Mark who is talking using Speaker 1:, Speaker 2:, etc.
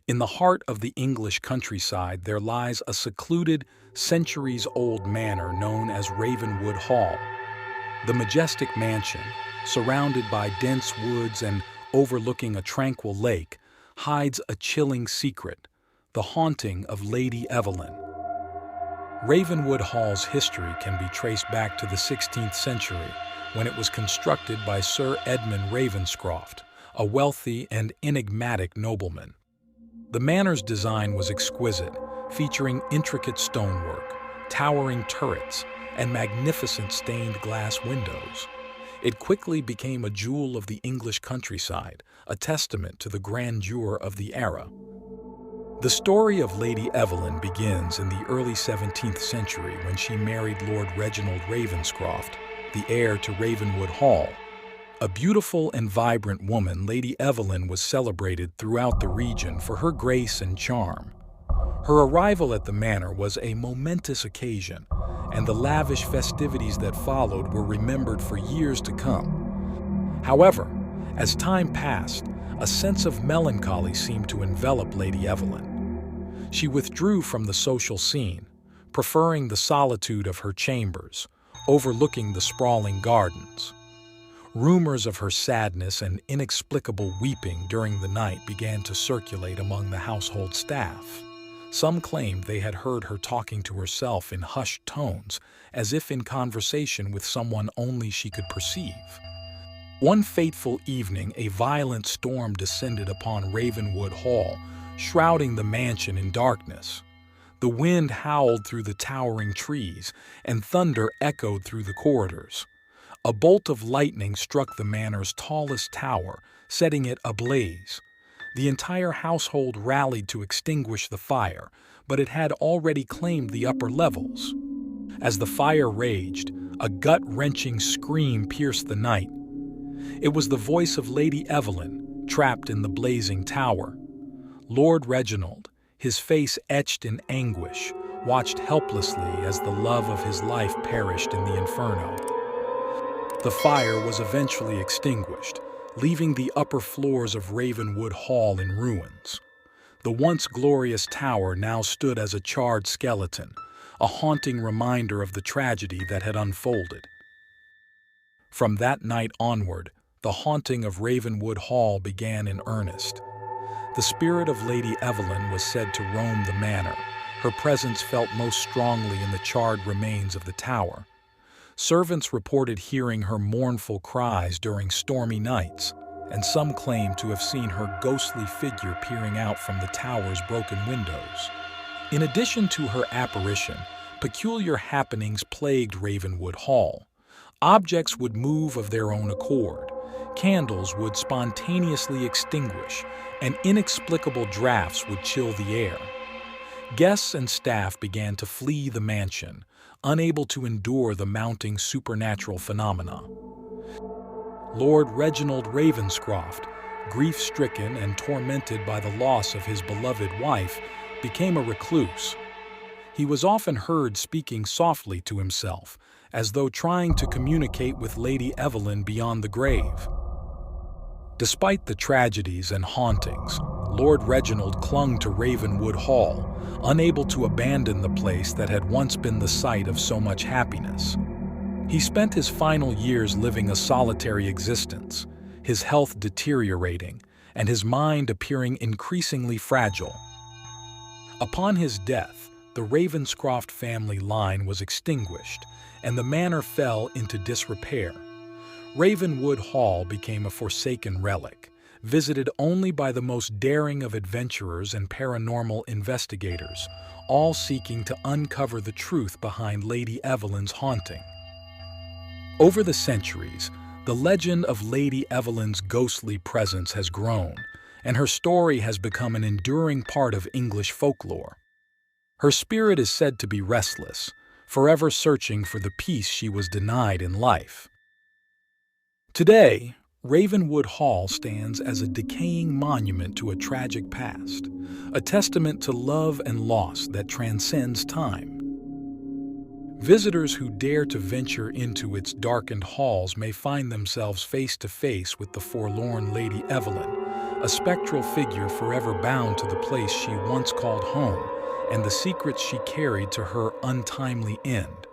Speaker 1: In the heart of the English countryside, there lies a secluded, centuries-old manor known as Ravenwood Hall. The majestic mansion, surrounded by dense woods and overlooking a tranquil lake, hides a chilling secret: the haunting of Lady Evelyn. Ravenwood Hall's history can be traced back to the 16th century, when it was constructed by Sir Edmund Ravenscroft, a wealthy and enigmatic nobleman. The manor's design was exquisite, featuring intricate stonework, towering turrets, and magnificent stained glass windows. It quickly became a jewel of the English countryside, a testament to the grandeur of the era. The story of Lady Evelyn begins in the early 17th century when she married Lord Reginald Ravenscroft, the heir to Ravenwood Hall. A beautiful and vibrant woman, Lady Evelyn was celebrated throughout the region for her grace and charm. Her arrival at the manor was a momentous occasion, and the lavish festivities that followed were remembered for years to come. However, as time passed, a sense of melancholy seemed to envelop Lady Evelyn. She withdrew from the social scene, preferring the solitude of her chambers, overlooking the sprawling gardens. Rumors of her sadness and inexplicable weeping during the night began to circulate among the household staff. Some claimed they had heard her talking to herself in hushed tones, as if in conversation with someone only she could perceive. One fateful evening, a violent storm descended upon Ravenwood Hall, shrouding the mansion in darkness. The wind howled through the towering trees, and thunder echoed through the corridors. A bolt of lightning struck the manor's tallest tower, setting it ablaze. The entire household rallied to extinguish the fire, but it had already claimed the upper levels. As the fire raged, a gut-wrenching scream pierced the night. It was the voice of Lady Evelyn, trapped in the blazing tower. Lord Reginald, his face etched in anguish, watched helplessly as the love of his life perished in the inferno. The fire was eventually extinguished, leaving the upper floors of Ravenwood Hall in ruins. The once glorious tower now stood as a charred skeleton, a haunting reminder of the tragedy that had unfolded. From that night onward, the haunting of Ravenwood Hall began in earnest. The spirit of Lady Evelyn was said to roam the manor. Her presence felt most strongly in the charred remains of the tower. Servants reported hearing her mournful cries during stormy nights, and some claimed to have seen her ghostly figure peering out from the tower's broken windows. In addition to her apparition, peculiar happenings plagued Ravenwood Hall. Objects would move of their own accord, candles would spontaneously extinguish, and inexplicable drafts would chill the air. Guests and staff began to flee the mansion, unable to endure the mounting supernatural phenomena. Lord Reginald Ravenscroft, grief-stricken and tormented by the loss of his beloved wife, became a recluse. He was often heard speaking softly to himself, as though trying to communicate with Lady Evelyn beyond the grave. Despite the tragedies and hauntings, Lord Reginald clung to Ravenwood Hall, unable to abandon the place that had once been the site of so much happiness. He spent his final years living a solitary existence, his health deteriorating, and his mind appearing increasingly fragile. Upon his death, the Ravenscroft family line was extinguished, and the manor fell into disrepair. Ravenwood Hall became a forsaken relic, visited only by the most daring of adventurers and paranormal investigators, all seeking to uncover the truth behind Lady Evelyn's haunting. Over the centuries, the legend of Lady Evelyn's ghostly presence has grown, and her story has become an enduring part of English folklore. Her spirit is said to be restless, forever searching for the peace she was denied in life. Today, Ravenwood Hall stands as a decaying monument to a tragic past, a testament to love and loss that transcends time. Visitors who dare to venture into its darkened halls may find themselves face to face with the forlorn Lady Evelyn, a spectral figure forever bound to the place she once called home and the secrets she carried to her untimely end.